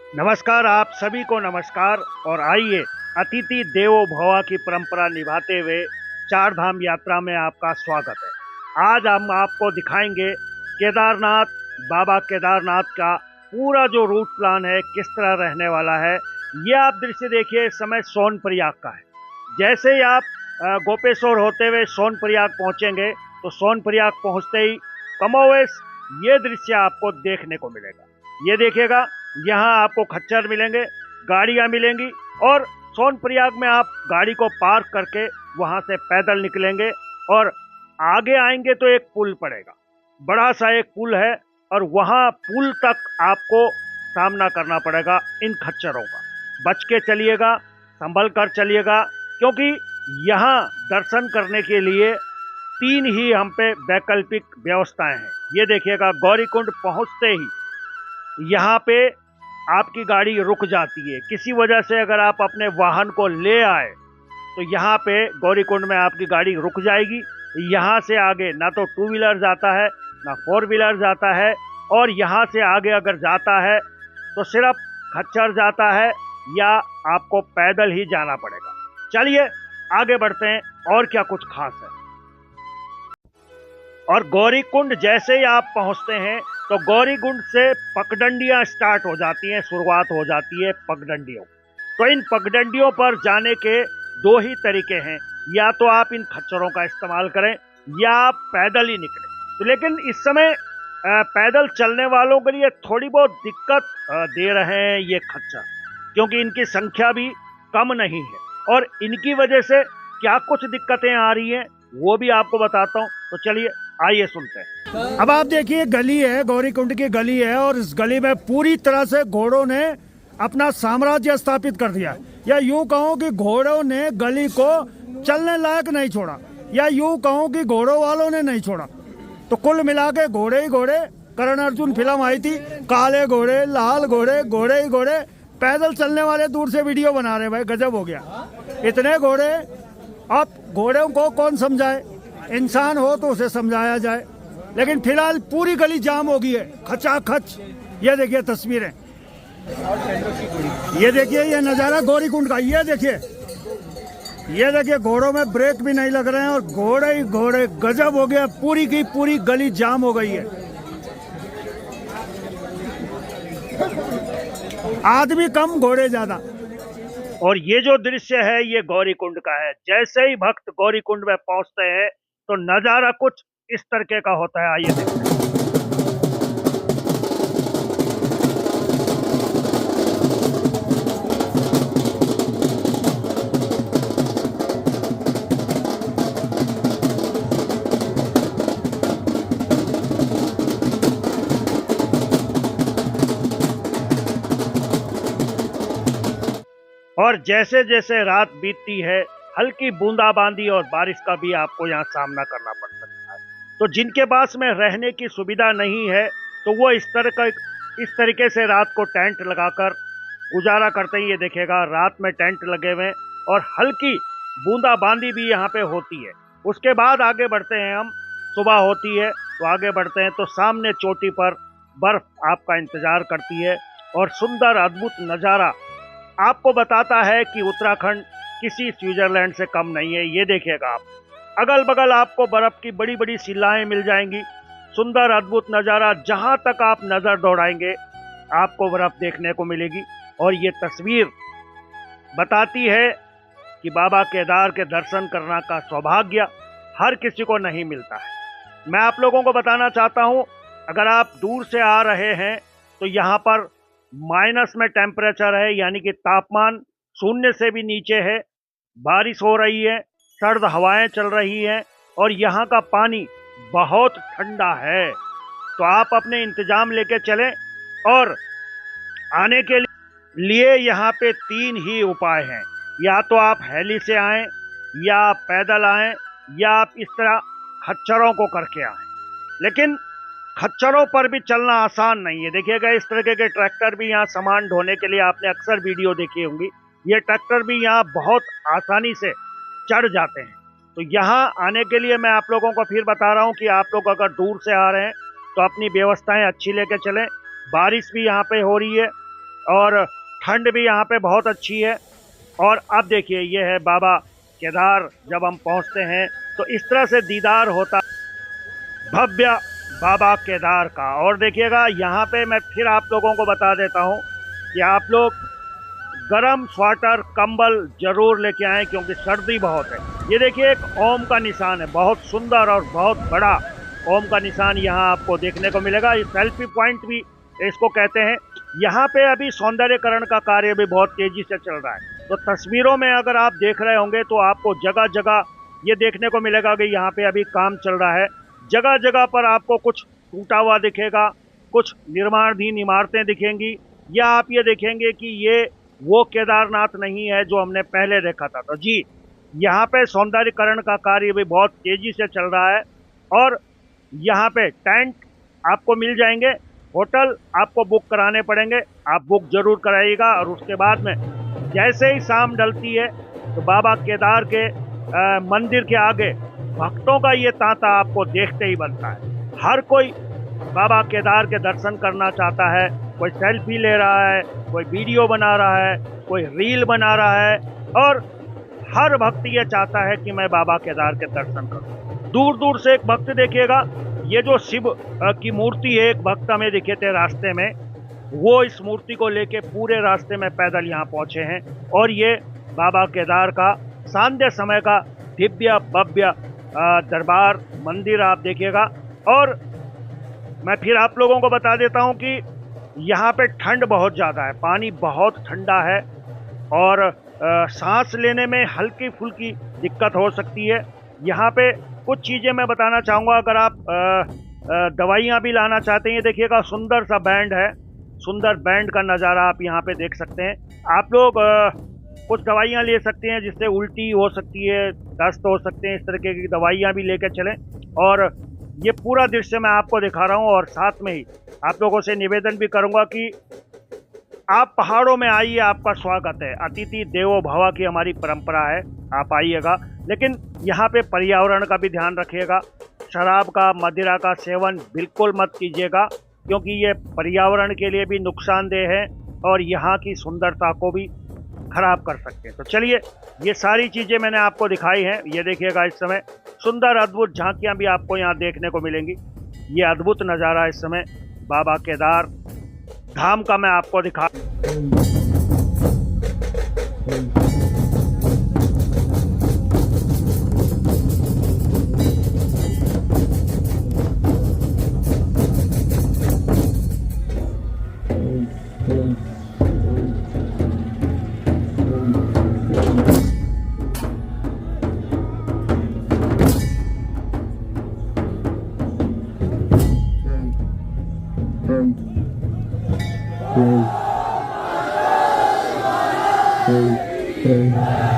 नमस्कार, आप सभी को नमस्कार। और आइए अतिथि देवो भव की परंपरा निभाते हुए चार धाम यात्रा में आपका स्वागत है। आज हम आपको दिखाएंगे केदारनाथ, बाबा केदारनाथ का पूरा जो रूट प्लान है किस तरह रहने वाला है। ये आप दृश्य देखिए, इस समय सोनप्रयाग का है। जैसे ही आप गोपेश्वर होते हुए सोनप्रयाग पहुंचेंगे तो सोनप्रयाग पहुंचते ही कमोवेश ये दृश्य आपको देखने को मिलेगा। ये देखिएगा, यहाँ आपको खच्चर मिलेंगे, गाड़ियाँ मिलेंगी और सोनप्रयाग में आप गाड़ी को पार्क करके वहाँ से पैदल निकलेंगे और आगे आएंगे तो एक पुल पड़ेगा, बड़ा सा एक पुल है और वहाँ पुल तक आपको सामना करना पड़ेगा इन खच्चरों का। बच के चलिएगा, संभल कर चलिएगा, क्योंकि यहाँ दर्शन करने के लिए तीन ही हम पे वैकल्पिक व्यवस्थाएं हैं। ये देखिएगा, गौरीकुंड पहुँचते ही यहाँ पे आपकी गाड़ी रुक जाती है। किसी वजह से अगर आप अपने वाहन को ले आए तो यहाँ पे गौरीकुंड में आपकी गाड़ी रुक जाएगी। यहाँ से आगे ना तो टू व्हीलर जाता है ना फोर व्हीलर जाता है, और यहाँ से आगे अगर जाता है तो सिर्फ खच्चर जाता है या आपको पैदल ही जाना पड़ेगा। चलिए आगे बढ़ते हैं और क्या कुछ खास है। और गौरीकुंड जैसे ही आप पहुंचते हैं तो गौरीकुंड से पगडंडियां स्टार्ट हो जाती हैं, शुरुआत हो जाती है पगडंडियों। तो इन पगडंडियों पर जाने के दो ही तरीके हैं, या तो आप इन खच्चरों का इस्तेमाल करें या आप पैदल ही निकलें। तो लेकिन इस समय पैदल चलने वालों के लिए थोड़ी बहुत दिक्कत दे रहे हैं ये खच्चर, क्योंकि इनकी संख्या भी कम नहीं है और इनकी वजह से क्या कुछ दिक्कतें आ रही हैं वो भी आपको बताता हूँ। तो चलिए आइए सुनते हैं। अब आप देखिए, गली है, गौरीकुंड की गली है और इस गली में पूरी तरह से घोड़ों ने अपना साम्राज्य स्थापित कर दिया, या यूं कहूं कि घोड़ों ने गली को चलने लायक नहीं छोड़ा, या यूं कहूं कि घोड़ों वालों ने नहीं छोड़ा। तो कुल मिला के घोड़े ही घोड़े। करण अर्जुन फिल्म आई थी, काले घोड़े, लाल घोड़े, घोड़े ही घोड़े। पैदल चलने वाले दूर से वीडियो बना रहे, भाई गजब हो गया, इतने घोड़े। अब घोड़ों को कौन समझाए, इंसान हो तो उसे समझाया जाए। लेकिन फिलहाल पूरी गली जाम हो गई है, खचाखच। ये देखिए तस्वीरें, ये देखिए, ये नज़ारा गौरीकुंड का। ये देखिए, ये देखिए, घोड़ों में ब्रेक भी नहीं लग रहे हैं और घोड़े ही घोड़े। गजब हो गया, पूरी की पूरी गली जाम हो गई है। आदमी कम, घोड़े ज्यादा। और ये जो दृश्य है ये गौरीकुंड का है। जैसे ही भक्त गौरीकुंड में पहुंचते हैं तो नजारा कुछ इस तरीके का होता है। आइए देखते हैं। और जैसे जैसे रात बीतती है हल्की बूंदाबांदी और बारिश का भी आपको यहाँ सामना करना पड़ सकता है। तो जिनके पास में रहने की सुविधा नहीं है तो वो इस तरीके से रात को टेंट लगाकर गुजारा करते ही। ये देखेगा, रात में टेंट लगे हुए और हल्की बूंदाबांदी भी यहाँ पे होती है। उसके बाद आगे बढ़ते हैं हम, सुबह होती है तो आगे बढ़ते हैं तो सामने चोटी पर बर्फ आपका इंतजार करती है और सुंदर अद्भुत नज़ारा आपको बताता है कि उत्तराखंड किसी स्विट्जरलैंड से कम नहीं है। ये देखिएगा आप, अगल बगल आपको बर्फ की बड़ी बड़ी शिलाएं मिल जाएंगी। सुंदर अद्भुत नज़ारा, जहां तक आप नज़र दौड़ाएंगे आपको बर्फ देखने को मिलेगी। और ये तस्वीर बताती है कि बाबा केदार के दर्शन करने का सौभाग्य हर किसी को नहीं मिलता है। मैं आप लोगों को बताना चाहता हूं, अगर आप दूर से आ रहे हैं तो यहाँ पर माइनस में टेम्परेचर है, यानी कि तापमान शून्य से भी नीचे है। बारिश हो रही है, सर्द हवाएं चल रही हैं और यहाँ का पानी बहुत ठंडा है। तो आप अपने इंतजाम लेके चलें। और आने के लिए यहाँ पे तीन ही उपाय हैं, या तो आप हेली से आएं, या आप पैदल आएं, या आप इस तरह खच्चरों को करके आएं। लेकिन खच्चरों पर भी चलना आसान नहीं है। देखिएगा, इस तरह के ट्रैक्टर भी यहाँ सामान ढोने के लिए आपने अक्सर वीडियो देखी होंगी। ये ट्रैक्टर भी यहाँ बहुत आसानी से चढ़ जाते हैं। तो यहाँ आने के लिए मैं आप लोगों को फिर बता रहा हूँ कि आप लोग अगर दूर से आ रहे हैं तो अपनी व्यवस्थाएं अच्छी लेके चलें। बारिश भी यहाँ पे हो रही है और ठंड भी यहाँ पे बहुत अच्छी है। और अब देखिए ये है बाबा केदार। जब हम पहुँचते हैं तो इस तरह से दीदार होता भव्य बाबा केदार का। और देखिएगा यहाँ पे मैं फिर आप लोगों को बता देता हूँ कि आप लोग गरम स्वेटर कंबल जरूर लेके आएं क्योंकि सर्दी बहुत है। ये देखिए एक ओम का निशान है, बहुत सुंदर और बहुत बड़ा ओम का निशान यहाँ आपको देखने को मिलेगा। ये सेल्फी पॉइंट भी इसको कहते हैं। यहाँ पे अभी सौंदर्यकरण का कार्य भी बहुत तेजी से चल रहा है। तो तस्वीरों में अगर आप देख रहे होंगे तो आपको जगह जगह ये देखने को मिलेगा कि यहाँ पे अभी काम चल रहा है। जगह जगह पर आपको कुछ टूटा हुआ दिखेगा, कुछ निर्माणाधीन इमारतें दिखेंगी, या आप ये देखेंगे कि ये वो केदारनाथ नहीं है जो हमने पहले देखा था। तो जी यहाँ पे सौंदर्यकरण का कार्य भी बहुत तेजी से चल रहा है। और यहाँ पे टेंट आपको मिल जाएंगे, होटल आपको बुक कराने पड़ेंगे, आप बुक जरूर कराइएगा। और उसके बाद में जैसे ही शाम ढलती है तो बाबा केदार के मंदिर के आगे भक्तों का ये तांता आपको देखते ही बनता है। हर कोई बाबा केदार के दर्शन करना चाहता है। कोई सेल्फी ले रहा है, कोई वीडियो बना रहा है, कोई रील बना रहा है, और हर भक्त ये चाहता है कि मैं बाबा केदार के दर्शन करूं। दूर दूर से एक भक्त देखिएगा, ये जो शिव की मूर्ति है, एक भक्त हमें दिखे थे रास्ते में, वो इस मूर्ति को लेके पूरे रास्ते में पैदल यहाँ पहुंचे हैं। और ये बाबा केदार का सांध्य समय का दिव्य भव्य दरबार मंदिर आप देखिएगा। और मैं फिर आप लोगों को बता देता हूँ कि यहाँ पे ठंड बहुत ज़्यादा है, पानी बहुत ठंडा है, और सांस लेने में हल्की फुल्की दिक्कत हो सकती है। यहाँ पे कुछ चीज़ें मैं बताना चाहूँगा। अगर आप दवाइयाँ भी लाना चाहते हैं, देखिएगा सुंदर सा बैंड है, सुंदर बैंड का नज़ारा आप यहाँ पे देख सकते हैं। आप लोग कुछ दवाइयाँ ले सकते हैं जिससे उल्टी हो सकती है, दस्त हो सकते हैं, इस तरीके की दवाइयाँ भी लेकर चलें। और ये पूरा दृश्य मैं आपको दिखा रहा हूँ। और साथ में ही आप लोगों से निवेदन भी करूँगा कि आप पहाड़ों में आइए, आपका स्वागत है। अतिथि देवो भव की हमारी परंपरा है, आप आइएगा, लेकिन यहाँ पे पर्यावरण का भी ध्यान रखिएगा। शराब का, मदिरा का सेवन बिल्कुल मत कीजिएगा क्योंकि ये पर्यावरण के लिए भी नुकसानदेह है और यहाँ की सुंदरता को भी खराब कर सकते हैं। तो चलिए, ये सारी चीज़ें मैंने आपको दिखाई हैं। ये देखिएगा, इस समय सुंदर अद्भुत झांकियाँ भी आपको यहाँ देखने को मिलेंगी। ये अद्भुत नज़ारा इस समय बाबा केदार धाम का मैं आपको दिखा। Hey.